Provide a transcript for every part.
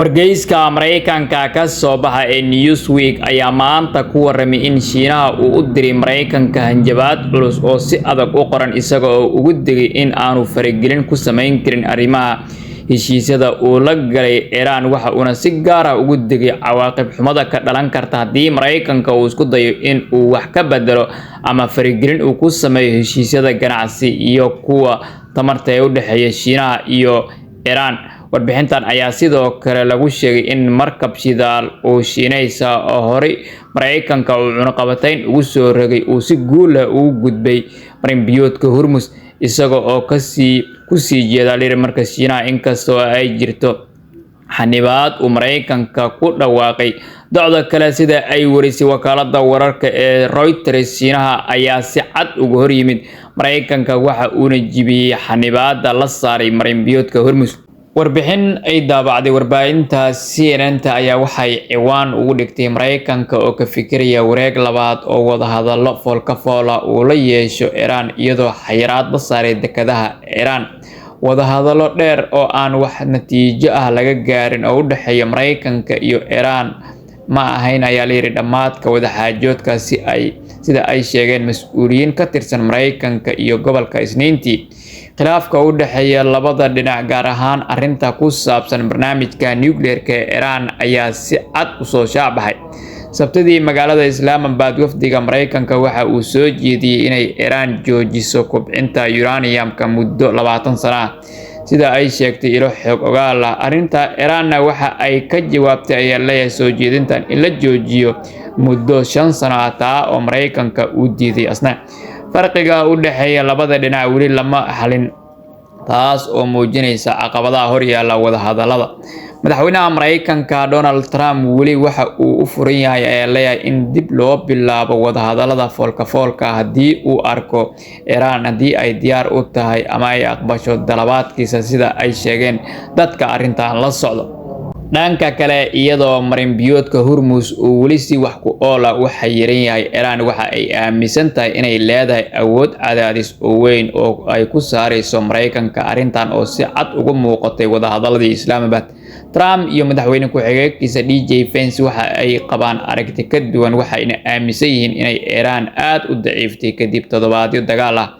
Wargeyska Mareykanka ka soo baxa ee Newsweek ayaa maanta ku waramay in Shiinaha uu u diray Mareykanka hanjabaad culus oo si adag u qoran isaga oo ugu digay in aanu faragelin ku samayn karin arrimaha heshiisyada uu la galay Iran waxa uuna si gaar ah ugu digay cawaaqib xumada ka dhalan karta haddii Mareykanka uu isku dayo in uu wax ka bedelo ama faragelin uu ku sameeyo heshiisyada ganacsi iyo kuwa tamarta ee u dhaxeeya Shiinaha iyo Iran. Warbixintan ayaa sidoo kale lagu sheegay in markab shidaal oo Shiinaysa oo horey Mareykanka uu cunaqabatayn ugu soo rogay uu si guul ah ugu gudbay marin-biyoodka Hormuz isaga oo ku sii jeeda marka Shiinaha inkastoo ay jirto xanibaad uu Mareykanka ku dhawaaqay. Docda kale sida ay warisay wakaaladda wararka ee Reuters, Shiinaha ayaa si cad uga hor yimid Mareykanka waxa uuna jibiyay xanibaadda la saaray marin-biyoodka Hormuz. Warbixin ay daabacday warbaahinta CNN ayaa waxay ciwaan ugu dhigtay Mareykanka oo ka fikiraya wareeg labaad oo wadahadallo fool uu la yeesho Iran iyadoo xayiraad la saaray dekedaha Iran. Wadahadallo dheer oo aan wax natiijo ah laga gaarin oo u dhaxeeya Mareykanka iyo Iran ma ahayn ayaa la yiri dhamaadka wadaxaajoodka sida ay sheegeen mas'uuliyiin ka tirsan Mareykanka iyo gobolka Isniintii. Khilaafka u dhaxeeya labada dhinac gaar ahaan arrinta ku saabsan barnaamijka nuclear-ka ee Iran ayaa si cad u soo shaabaxay. Sabtidii magaalada Islamabad wafdiga Mareykanka waxa uu soo jeediyay inay Iran joojiso kobcinta uranium-ka muddo 20 sano ah sida ay sheegtay ilo xog ogaal ah. Arrinta Iranna waxa ay ka jawaabtay ayaa leeyahay soo jeedintan in la joojiyo muddo 5 sano ah taa oo Mareykanka uu diiday asna. Farqiga u dhaxeeya labada dhinac weli lama xalin taas oo muujinaysa caqabadaha horyaalla wadahadallada. Madaxweynaha Mareykanka Donald Trump weli waxa uu u furan yahay ayaa leeyahay in dib loo bilaabo wadahadallada foolka haddii uu arko Iran haddii ay diyaar u tahay ama ay aqbasho dalabaadkiisa sida ay sheegeen dadka arrintan la socdo. Dhanka kale, iyadoo marin-biyoodka Hormuz uu weli si wax ku ool ah u xayiran yahay, Iran waxa ay aaminsan tahay inay leedahay awood cadaadis oo weyn oo ay ku saarayso Mareykanka. Arrintan oo si cad uga muuqatay wadahadalladii Islamabad. Trump iyo madaxweyne ku-xigeenkiisa DJ Vance waxa ay qabaan aragti ka duwan waxayna aaminsan yihiin inay Iran aad u daciiftay kadib toddobaadyo dagaal ah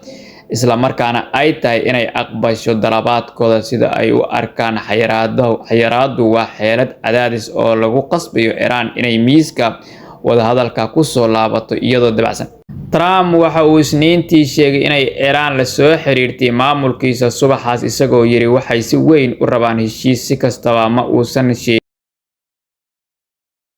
isla markaana ay tahay inay aqbasho dalabaadkooda sida ay u arkaan xayiraaddu waa xeelad cadaadis oo lagu qasbayo Iran inay miiska wadahadalka ku soo laabato iyadoo dabacsan. Trump waxa uu Isniintii sheegay inay Iran la soo xiriirtay maamulkiisa subaxaas isagoo yiri waxay si weyn u rabaan heshiis si kastaba ma uusan sheegin